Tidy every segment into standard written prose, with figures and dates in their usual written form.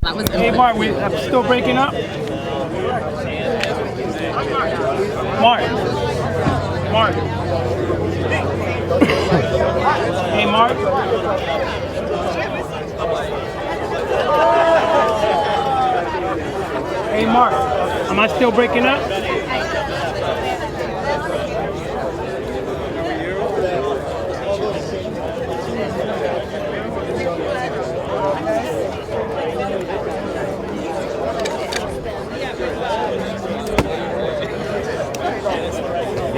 That was Hey, Mark, we still breaking up? Mark. Mark. Hey, Mark. Hey, Mark. Am I still breaking up?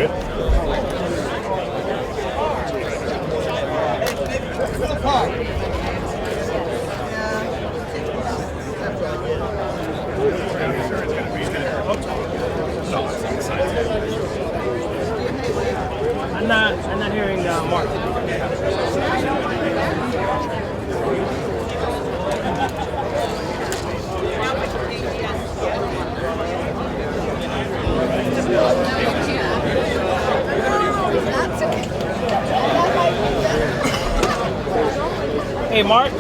Good. I'm not hearing Mark. Hey, Mark.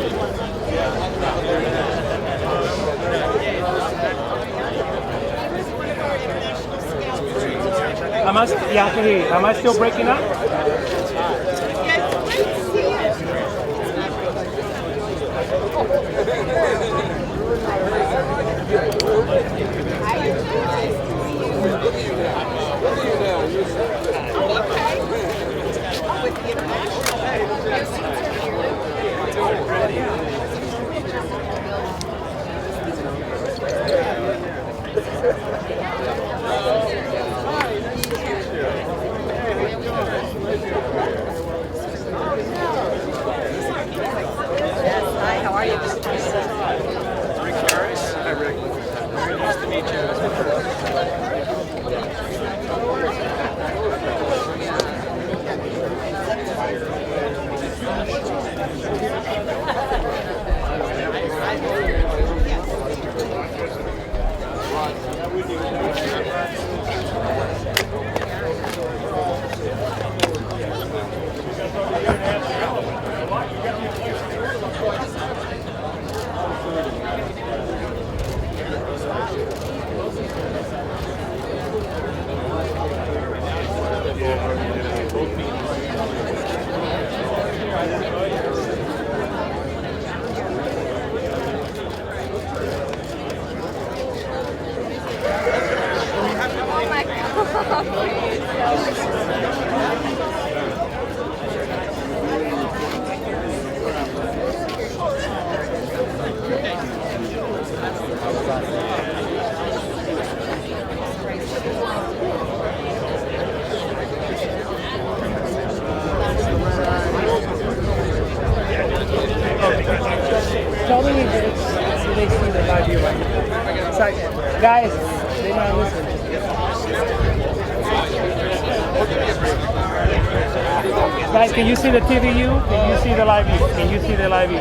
Yeah, I can hear you. Am I still breaking up? Hi, how are you? Rick Harris. Hi, Rick. Very nice to meet you. Tell me this so they see the live view right now. Sorry, guys, they're not listening. Guys, can you see the TV view? Can you see the live view? Can you see the live view?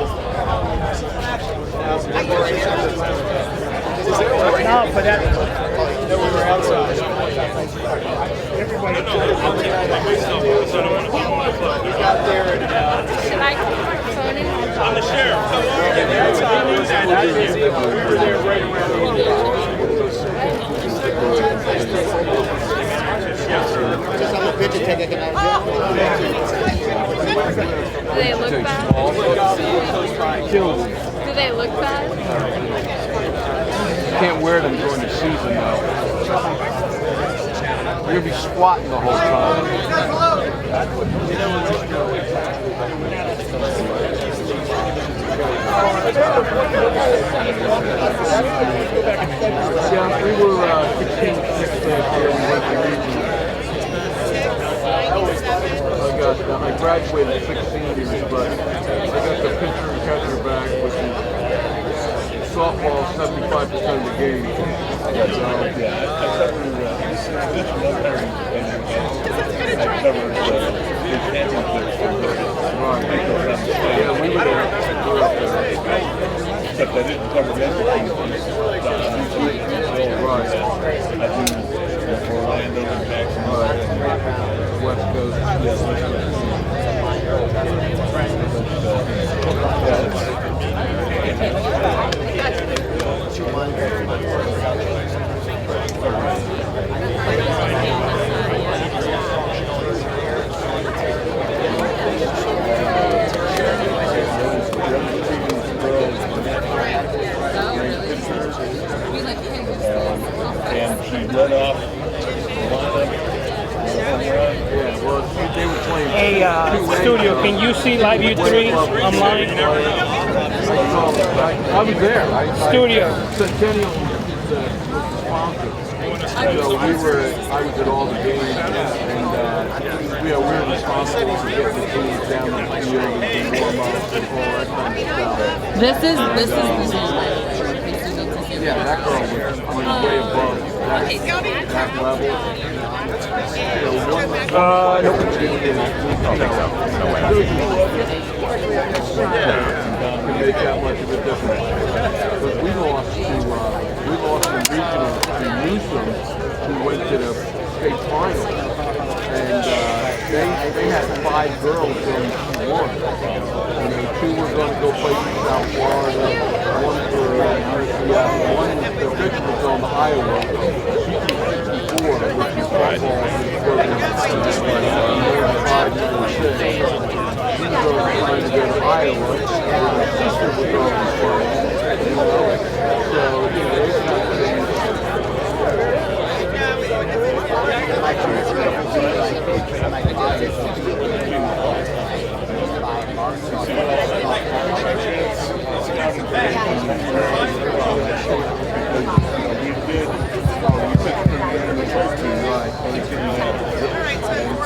No, for that. We were outside. Everybody. We got there and Should I phone in? I'm the sheriff. outside. We were there right around Just on the picture, take a Do they look bad? Do they look bad? Can't wear them during the season though. You're gonna be squatting the whole time. Yeah, we were 16 last year. We went to region. I graduated at 16 years, but I got the pitcher and catcher back, which is softball 75% of the game. Yeah, we were there. Except I didn't cover mental Right. I do for Orlando and Jackson. West Coast. Yeah. Hey, studio, can you see Live View 3 online? I was there. Studio. Centennial sponsor. So I was at all the games, and we were responsible for getting the teams down the field and warm up and all that kind of stuff. This is the Yeah, that girl was way above that level. Can make that much of a difference. But we lost the regional to Newsom, who went to the state final, and they had 5 girls going to 1. And 2 were going to go play in South Florida, 1 for UCF, 1 the bitch was on Iowa. She was 64, which is football She was trying to go to Iowa, and her sister was on the play, you know.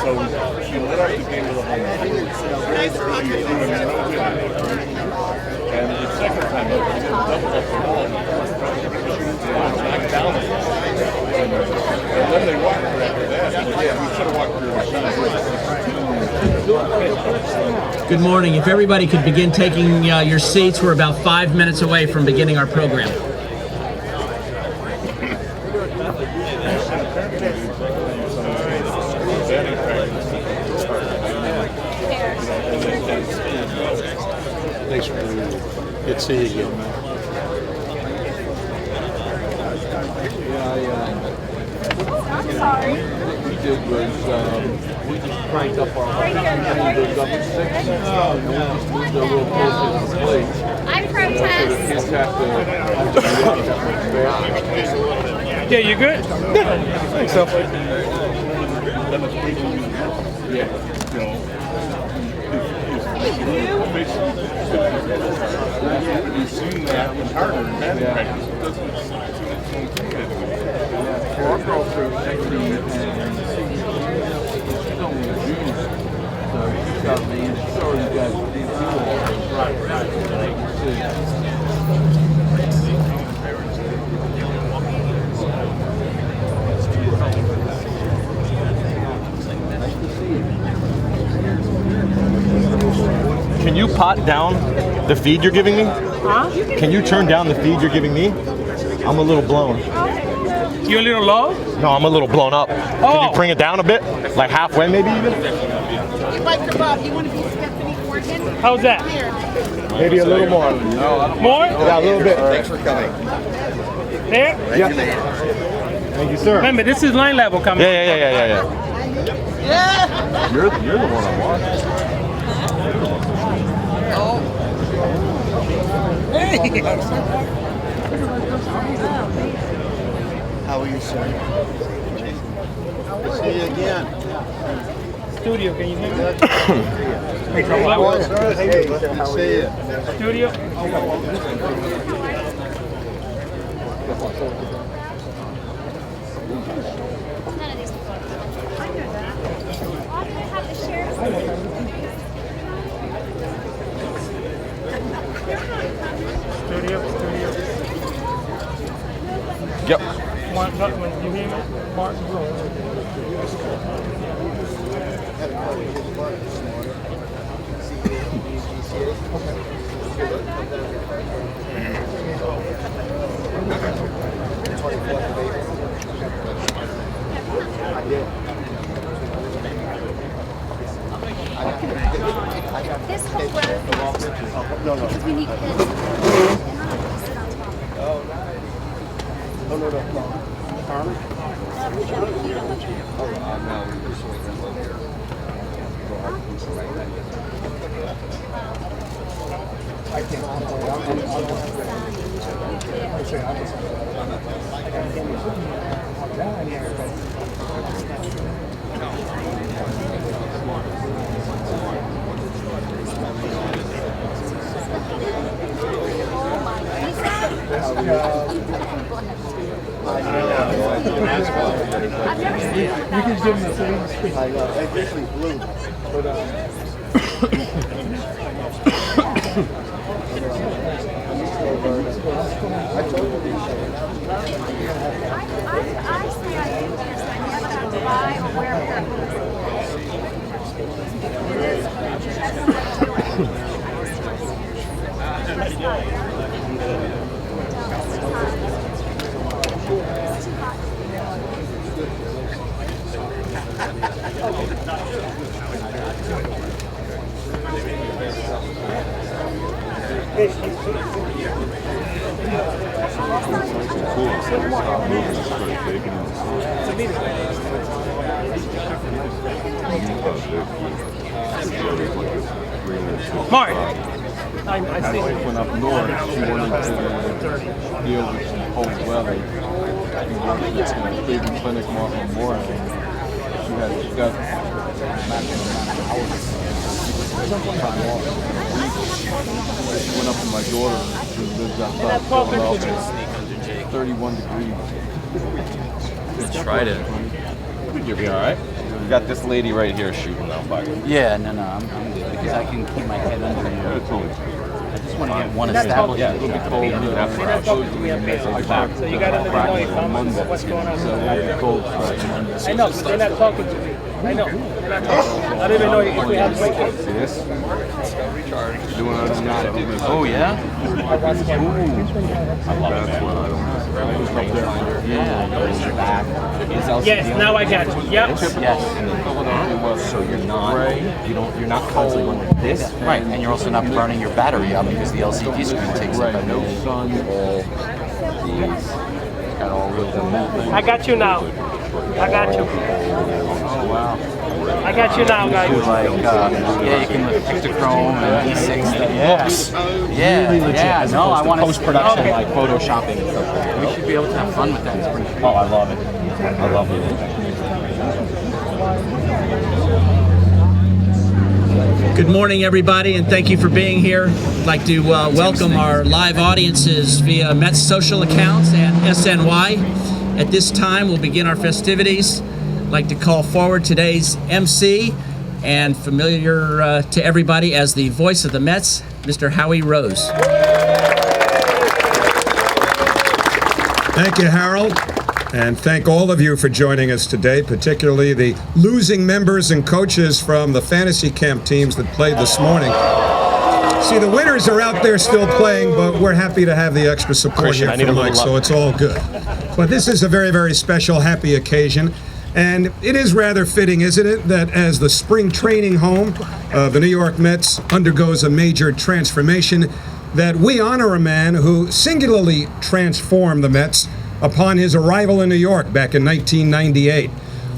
So, it's not So she lit up the game with a home run. And the second time, she did double up the ball. Knocked down the ball. And then they walked her after that. Yeah, we should have walked her. Good morning. If everybody could begin taking your seats, we're about 5 minutes away from beginning our program. Thanks for good to see you again. I'm sorry. What we did was we just cranked up our goes up to 6, and we just moved a little closer to the plate. I So the protest. kids have to Yeah, you good? Yeah. I think so. You've seen that was harder in batting practice. It doesn't our girl threw 60, and she's only a junior, so she's got me, and she's already got these Can you pot down the feed you're giving me? Huh? Can you turn down the feed you're giving me? I'm a little blown. You a little low? No, I'm a little blown up. Can you bring it down a bit? Like halfway maybe even? You want to be Stephanie Morgan? How's that? Maybe a little more. More? Yeah, a little bit. Thanks for coming. There? Yeah. Thank you, sir. Remember, this is line level coming. Yeah. You're the one I want. How are you, sir? Good to see you again. Studio, can you hear me? Hey, good to see you. Studio? None of these people are. I know that. Why do they have the sheriff's? Studio. Yep. When you hear me? Martin This whole row. Because we need kids. And I have to sit on top. can zoom this so we can speak. It's usually blue. But, I told you these. I say I do this. I never have to buy or wear a pair of Mark! I I see. went up north, she wanted to deal with some cold weather. She wanted to Cleveland Clinic Memorial. She got maximum hours. Time off. She went up with my daughter, who lives outside Philadelphia. 31 degrees. Let's try it. You'll be all right. We got this lady right here shooting out by you. Yeah, no, I'm good because I can keep my head under you. Yeah, it's only I just want to get one established. Yeah, it'll be cold. That's They're not talking to me up there. So you got to let me know your comments of what's going on. so it's cold starting Monday. I know, but they're not talking to me. I know. They're not talking. I don't even know if we have break. See this? Doing it or not? Oh yeah. That's what I don't. Yes, now I got you. Yep. Yes. So you're not constantly going like this. Right, and you're also not burning your battery up because the LCD screen takes up. Right, no sun, all these, got all those I got you now. I got you. Oh wow. I got you now, guys. Like, yeah, you can lift Pictochrome and E6. Yeah. No, I want to Post-production, like photoshopping and stuff like that. We should be able to have fun with that. It's pretty cool. Oh, I love it. I love it. Good morning, everybody, and thank you for being here. I'd like to welcome our live audiences via Mets social accounts and SNY. At this time, we'll begin our festivities. I'd like to call forward today's MC and familiar to everybody as the voice of the Mets, Mr. Howie Rose. Thank you, Harold, and thank all of you for joining us today, particularly the losing members and coaches from the fantasy camp teams that played this morning. See, the winners are out there still playing, but we're happy to have the extra support here from Mike, so it's all good. But this is a very, very special, happy occasion. And it is rather fitting, isn't it, that as the spring training home of the New York Mets undergoes a major transformation, that we honor a man who singularly transformed the Mets upon his arrival in New York back in 1998.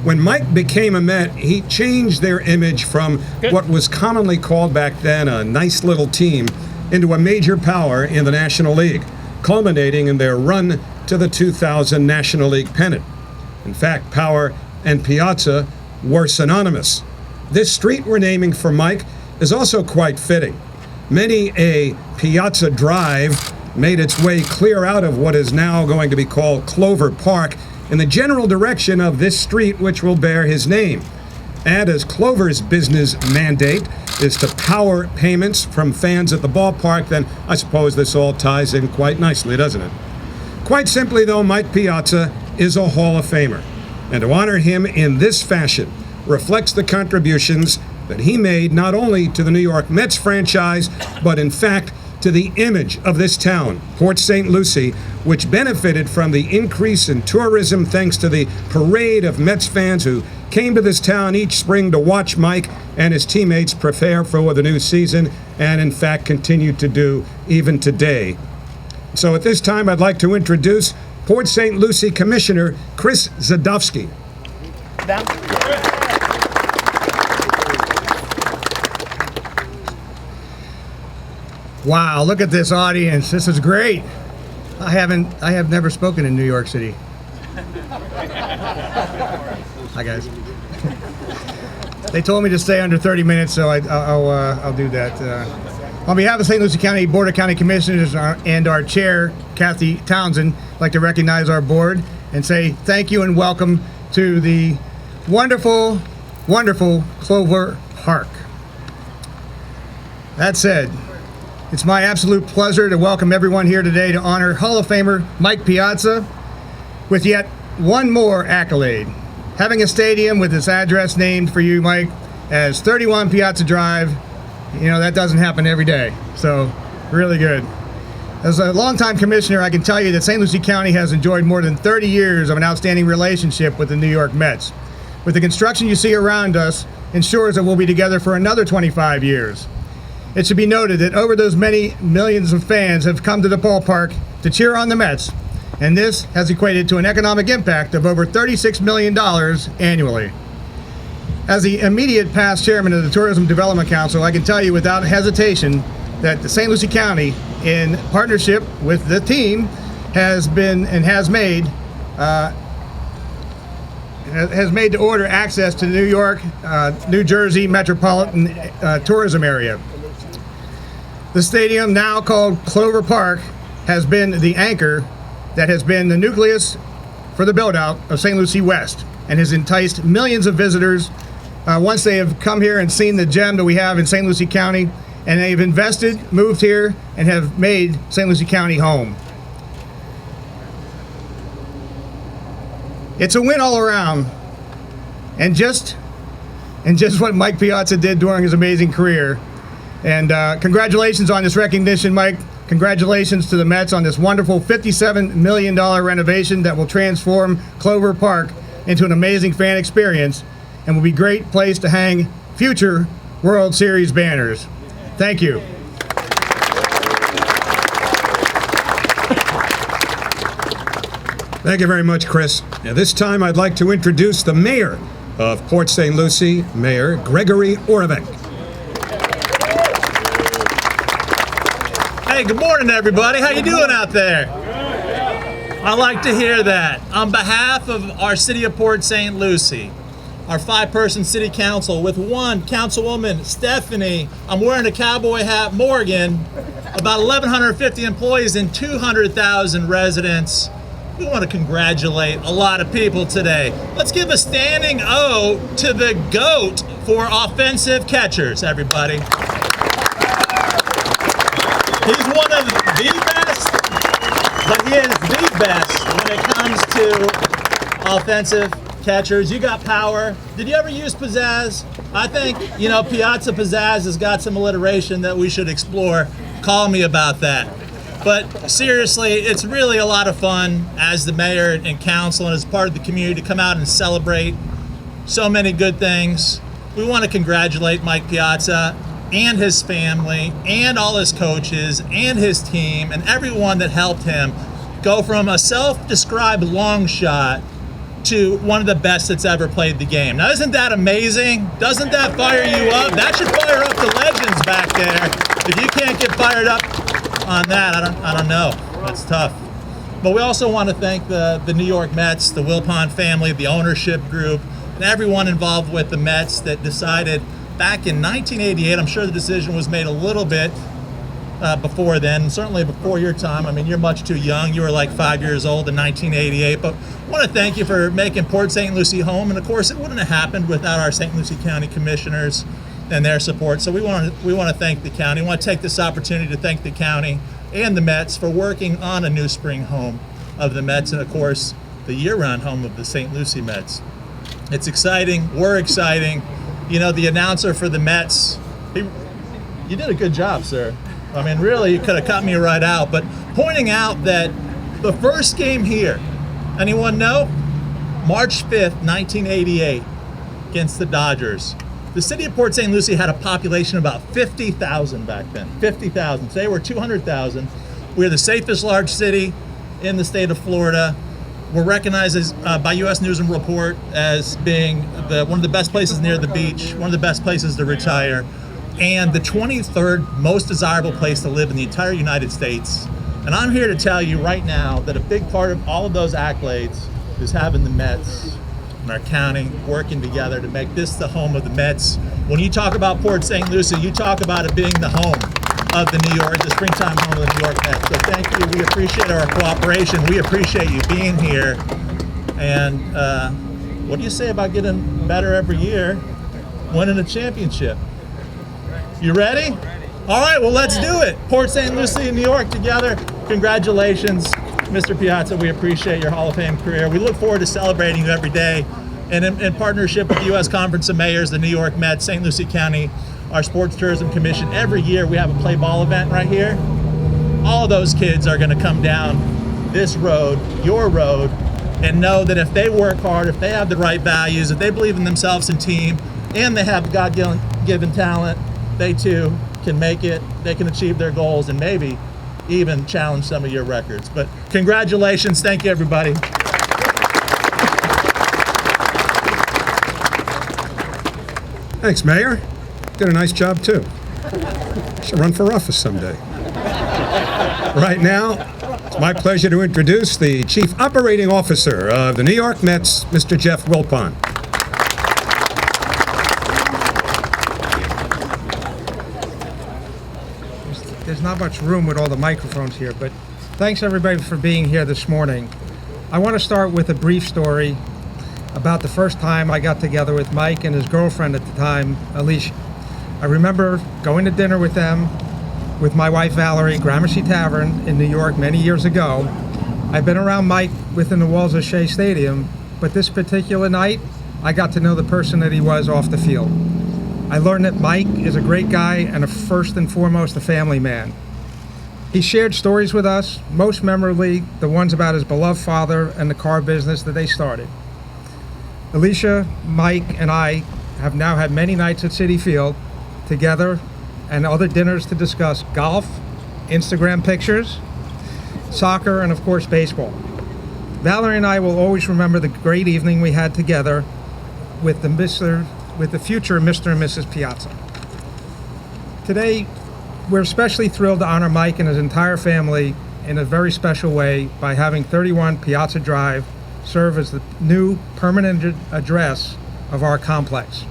When Mike became a Met, he changed their image from what was commonly called back then a nice little team into a major power in the National League, culminating in their run to the 2000 National League pennant. In fact, power and Piazza were synonymous. This street we're naming for Mike is also quite fitting. Many a Piazza drive made its way clear out of what is now going to be called Clover Park in the general direction of this street which will bear his name. And as Clover's business mandate is to power payments from fans at the ballpark, then I suppose this all ties in quite nicely, doesn't it? Quite simply, though, Mike Piazza is a Hall of Famer. And to honor him in this fashion reflects the contributions that he made not only to the New York Mets franchise, but in fact to the image of this town, Port St. Lucie, which benefited from the increase in tourism thanks to the parade of Mets fans who came to this town each spring to watch Mike and his teammates prepare for the new season, and in fact continue to do even today. So at this time, I'd like to introduce Port St. Lucie Commissioner Chris Zadowski. Wow, look at this audience. This is great. I have never spoken in New York City. Hi, guys. They told me to stay under 30 minutes, so I'll do that. On behalf of St. Lucie County Board of County Commissioners and our chair, Kathy Townsend, I'd like to recognize our board and say thank you and welcome to the wonderful, wonderful Clover Park. That said, it's my absolute pleasure to welcome everyone here today to honor Hall of Famer Mike Piazza with yet one more accolade. Having a stadium with its address named for you, Mike, as 31 Piazza Drive, you know, that doesn't happen every day. So, really good. As a longtime commissioner, I can tell you that St. Lucie County has enjoyed more than 30 years of an outstanding relationship with the New York Mets. With the construction you see around us, ensures that we'll be together for another 25 years. It should be noted that over those many millions of fans have come to the ballpark to cheer on the Mets, and this has equated to an economic impact of over $36 million annually. As the immediate past chairman of the Tourism Development Council, I can tell you without hesitation that the St. Lucie County, in partnership with the team, has been and has made to order access to the New York, New Jersey metropolitan tourism area. The stadium, now called Clover Park, has been the anchor that has been the nucleus for the build-out of St. Lucie West and has enticed millions of visitors once they have come here and seen the gem that we have in St. Lucie County, and they've invested, moved here, and have made St. Lucie County home. It's a win all around, and just what Mike Piazza did during his amazing career. And congratulations on this recognition, Mike. Congratulations to the Mets on this wonderful $57 million renovation that will transform Clover Park into an amazing fan experience and will be a great place to hang future World Series banners. Thank you. Thank you very much, Chris. Now, this time I'd like to introduce the mayor of Port St. Lucie, Mayor Gregory Oravec. Hey, good morning, everybody. How you doing out there? I like to hear that. On behalf of our city of Port St. Lucie, our 5-person city council with one councilwoman, Stephanie, I'm wearing a cowboy hat, Morgan, about 1,150 employees and 200,000 residents. We want to congratulate a lot of people today. Let's give a standing O to the GOAT for offensive catchers, everybody. He's one of the best, but he is the best when it comes to offensive catchers. You got power. Did you ever use pizzazz? I think, you know, Piazza Pizzazz has got some alliteration that we should explore. Call me about that. But seriously, it's really a lot of fun as the mayor and council and as part of the community to come out and celebrate so many good things. We want to congratulate Mike Piazza and his family and all his coaches and his team and everyone that helped him go from a self-described long shot to one of the best that's ever played the game. Now, isn't that amazing? Doesn't that fire you up? That should fire up the legends back there. If you can't get fired up on that, I don't know. That's tough. But we also want to thank the New York Mets, the Wilpon family, the ownership group, and everyone involved with the Mets that decided back in 1988, I'm sure the decision was made a little bit before then, certainly before your time. I mean, you're much too young. You were like 5 years old in 1988. But I want to thank you for making Port St. Lucie home. And of course, it wouldn't have happened without our St. Lucie County commissioners and their support. So we want to thank the county. We want to take this opportunity to thank the county and the Mets for working on a new spring home of the Mets and, of course, the year-round home of the St. Lucie Mets. It's exciting. We're exciting. You know, the announcer for the Mets, you did a good job, sir. I mean, really, you could have cut me right out. But pointing out that the first game here, anyone know? March 5th, 1988, against the Dodgers. The city of Port St. Lucie had a population of about 50,000 back then. 50,000. Today we're 200,000. We're the safest large city in the state of Florida. We're recognized as, by U.S. News and Report as being one of the best places near the beach, one of the best places to retire, and the 23rd most desirable place to live in the entire United States. And I'm here to tell you right now that a big part of all of those accolades is having the Mets and our county working together to make this the home of the Mets. When you talk about Port St. Lucie, you talk about it being the home of the springtime home of the New York Mets. So thank you. We appreciate our cooperation. We appreciate you being here. And What do you say about getting better every year, winning a championship? You ready? All right, well, let's do it. Port St. Lucie and New York together. Congratulations, Mr. Piazza. We appreciate your Hall of Fame career. We look forward to celebrating you every day. And in partnership with the U.S. Conference of Mayors, the New York Mets, St. Lucie County, our Sports Tourism Commission, every year we have a play ball event right here. All those kids are going to come down this road, your road, and know that if they work hard, if they have the right values, if they believe in themselves and team, and they have God-given talent, they too can make it, they can achieve their goals, and maybe even challenge some of your records. But congratulations. Thank you, everybody. Thanks, Mayor. Did a nice job, too. Should run for office someday. Right now, it's my pleasure to introduce the Chief Operating Officer of the New York Mets, Mr. Jeff Wilpon. There's not much room with all the microphones here, but thanks everybody for being here this morning. I want to start with a brief story about the first time I got together with Mike and his girlfriend at the time, Lucie. I remember going to dinner with them, with my wife Valerie, Gramercy Tavern in New York many years ago. I've been around Mike within the walls of Shea Stadium, but this particular night, I got to know the person that he was off the field. I learned that Mike is a great guy and first and foremost a family man. He shared stories with us, most memorably the ones about his beloved father and the car business that they started. Alicia, Mike, and I have now had many nights at Citi Field together and other dinners to discuss golf, Instagram pictures, soccer, and of course baseball. Valerie and I will always remember the great evening we had together with the future Mr. and Mrs. Piazza. Today, we're especially thrilled to honor Mike and his entire family in a very special way by having 31 Piazza Drive serve as the new permanent address of our complex,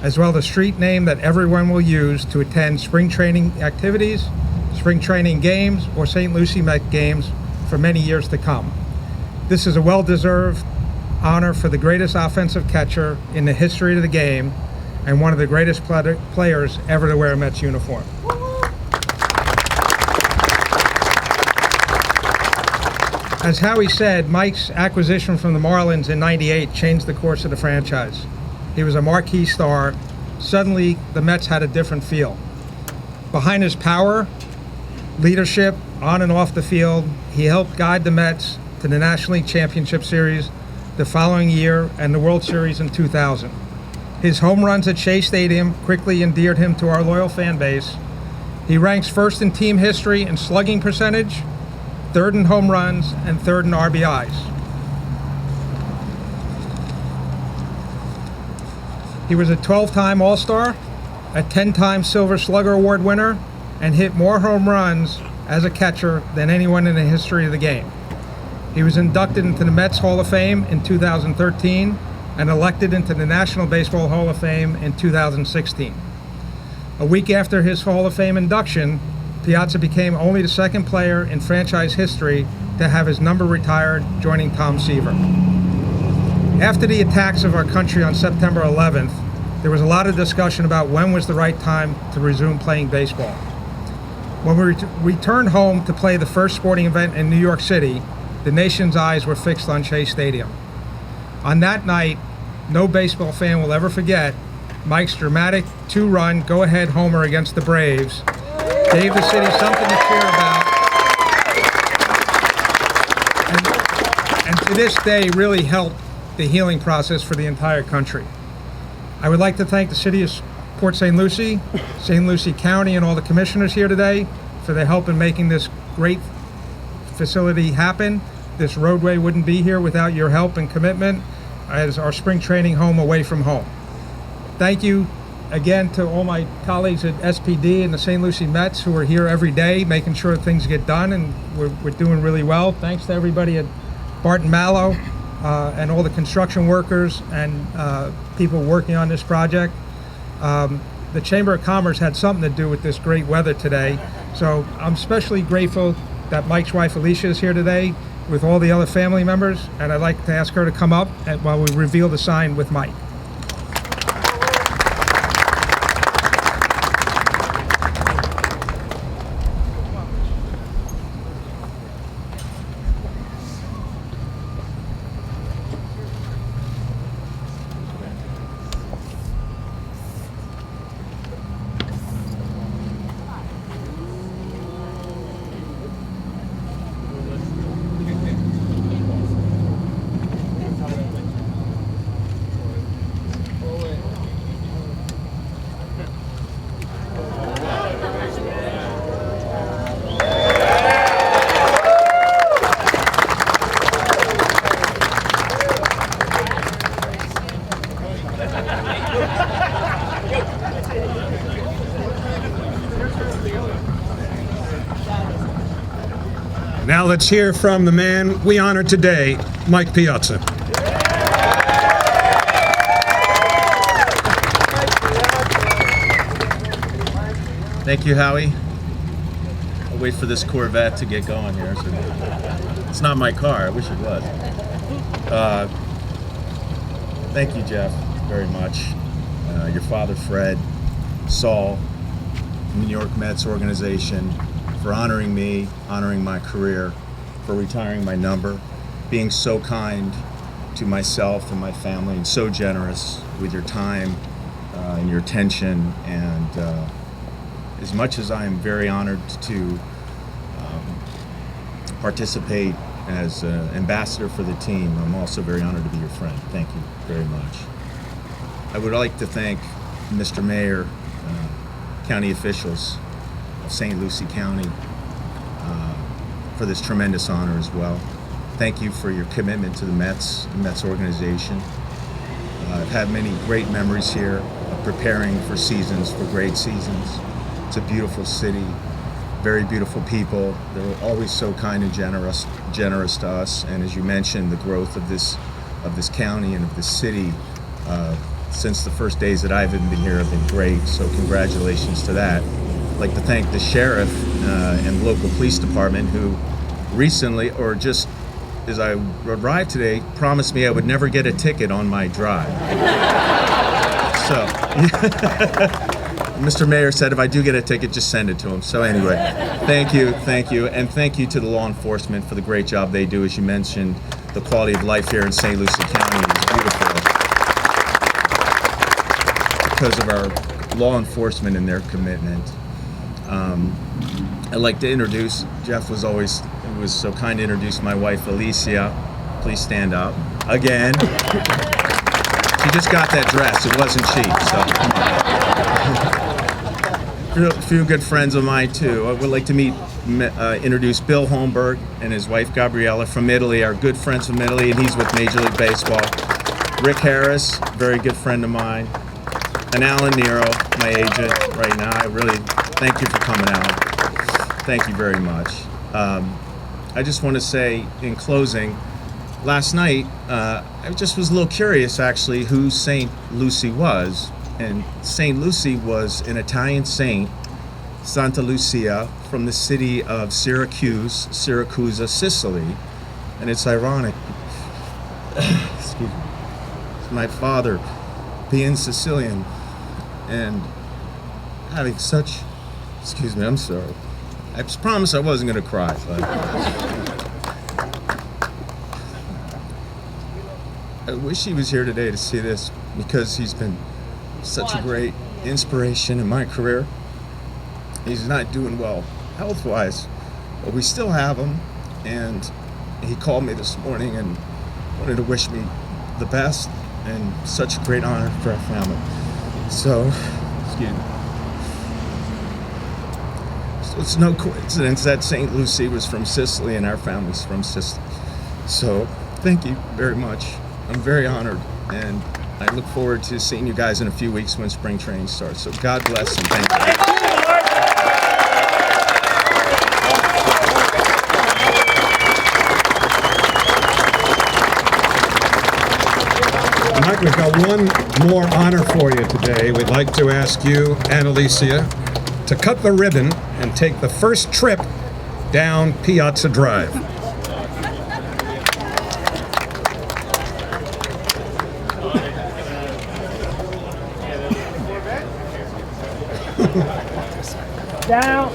as well as the street name that everyone will use to attend spring training activities, spring training games, or St. Lucie Met games for many years to come. This is a well-deserved honor for the greatest offensive catcher in the history of the game and one of the greatest players ever to wear a Mets uniform. As Howie said, Mike's acquisition from the Marlins in '98 changed the course of the franchise. He was a marquee star. Suddenly, the Mets had a different feel. Behind his power, leadership, on and off the field, he helped guide the Mets to the National League Championship Series the following year and the World Series in 2000. His home runs at Shea Stadium quickly endeared him to our loyal fan base. He ranks first in team history in slugging percentage, third in home runs, and third in RBIs. He was a 12-time All-Star, a 10-time Silver Slugger Award winner, and hit more home runs as a catcher than anyone in the history of the game. He was inducted into the Mets Hall of Fame in 2013 and elected into the National Baseball Hall of Fame in 2016. A week after his Hall of Fame induction, Piazza became only the second player in franchise history to have his number retired, joining Tom Seaver. After the attacks of our country on September 11th, there was a lot of discussion about when was the right time to resume playing baseball. When we returned home to play the first sporting event in New York City, the nation's eyes were fixed on Shea Stadium. On that night, no baseball fan will ever forget Mike's dramatic two-run go-ahead homer against the Braves gave the city something to cheer about, and to this day really helped the healing process for the entire country. I would like to thank the city of Port St. Lucie, St. Lucie County, and all the commissioners here today for their help in making this great facility happen. This roadway wouldn't be here without your help and commitment as our spring training home away from home. Thank you again to all my colleagues at SPD and the St. Lucie Mets who are here every day making sure things get done, and we're doing really well. Thanks to everybody at Barton Mallow and all the construction workers and people working on this project. The Chamber of Commerce had something to do with this great weather today, so I'm especially grateful that Mike's wife Alicia is here today. with all the other family members, and I'd like to ask her to come up while we reveal the sign with Mike. Now let's hear from the man we honor today, Mike Piazza. Thank you, Howie. I'll wait for this Corvette to get going here. So it's not my car. I wish it was. Thank you, Jeff, very much. Your father, Fred, Saul, New York Mets organization, for honoring me, honoring my career, for retiring my number, being so kind to myself and my family, and so generous with your time and your attention. And as much as I am very honored to participate as an ambassador for the team, I'm also very honored to be your friend. Thank you very much. I would like to thank Mr. Mayor, county officials of St. Lucie County for this tremendous honor as well. Thank you for your commitment to the Mets organization. I've had many great memories here of preparing for seasons, for great seasons. It's a beautiful city, very beautiful people. They're always so kind and generous to us. And as you mentioned, the growth of this county and of this city since the first days that I've been here have been great. So congratulations to that. I'd like to thank the sheriff and the local police department who recently, or just as I arrived today, promised me I would never get a ticket on my drive. So, Mr. Mayor said if I do get a ticket, just send it to him. So anyway, thank you, and thank you to the law enforcement for the great job they do. As you mentioned, the quality of life here in St. Lucie County is beautiful because of our law enforcement and their commitment. I'd like to introduce, Jeff was so kind to introduce my wife, Alicia. Please stand up. Again. She just got that dress. It wasn't cheap, so. A few good friends of mine, too. I would like to introduce Bill Holmberg and his wife, Gabriella, from Italy, our good friends from Italy, and he's with Major League Baseball. Rick Harris, very good friend of mine. And Alan Nero, my agent right now. I really thank you for coming out. Thank you very much. I just want to say in closing, last night I just was a little curious actually who St. Lucie was. And St. Lucie was an Italian saint, Santa Lucia, from the city of Siracusa, Sicily. And it's ironic, excuse me, my father being Sicilian and having such, excuse me, I'm sorry. I promised I wasn't going to cry, but I wish he was here today to see this because he's been such a great inspiration in my career. He's not doing well health-wise, but we still have him, and he called me this morning and wanted to wish me the best and such a great honor for our family. So, excuse me. So it's no coincidence that St. Lucie was from Sicily and our family's from Sicily. So thank you very much. I'm very honored, and I look forward to seeing you guys in a few weeks when spring training starts. So God bless and thank you. Mike, we've got one more honor for you today. We'd like to ask you and Alicia to cut the ribbon and take the first trip down Piazza Drive. Down.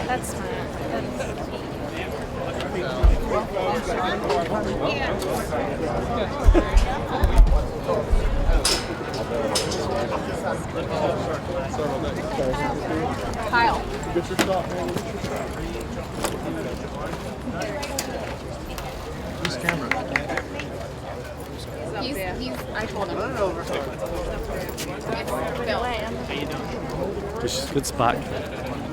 That's smart. Kyle. Get your shot, man. Whose camera? I told him. Run it over. This is a good spot.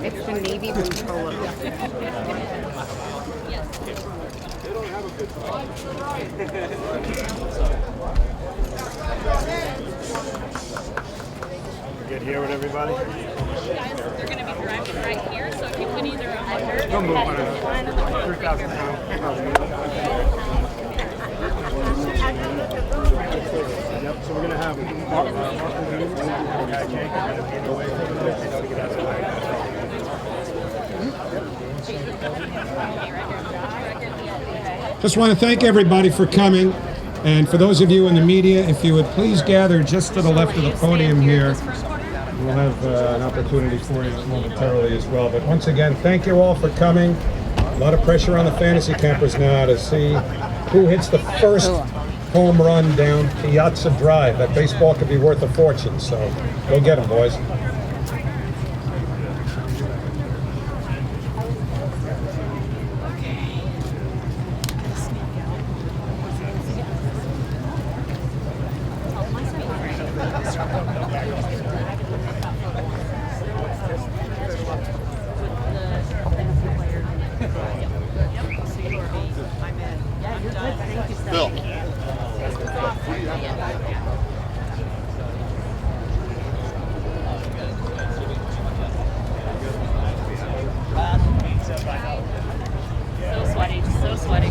It's the navy blue polo. Get here with everybody. Guys, they're going to be driving right here, so if you put either 100 Don't move on it. 3,000 pounds. Yep, so we're going to have Just want to thank everybody for coming. And for those of you in the media, if you would please gather just to the left of the podium here. We'll have an opportunity for you momentarily as well. But once again, thank you all for coming. A lot of pressure on the fantasy campers now to see who hits the first home run down Piazza Drive. That baseball could be worth a fortune, so go get them, boys. Bill. So sweaty, so sweaty.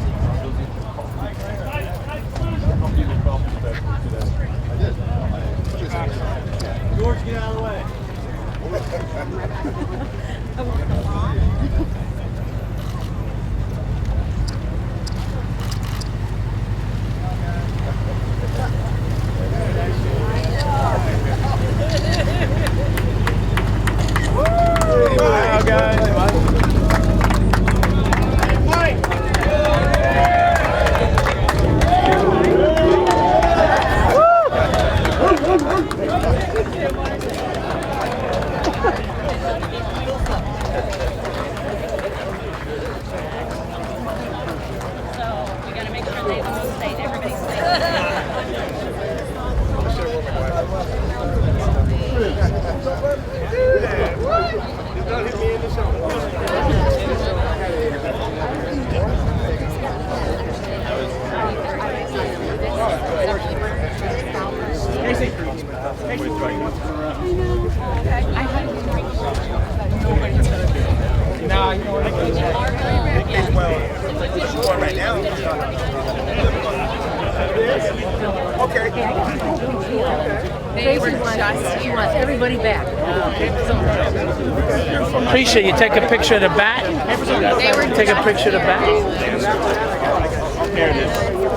George, get out of the way. Wow, guys. He wants everybody back. Appreciate you take a picture of the bat. Take a picture of the bat. Here it is.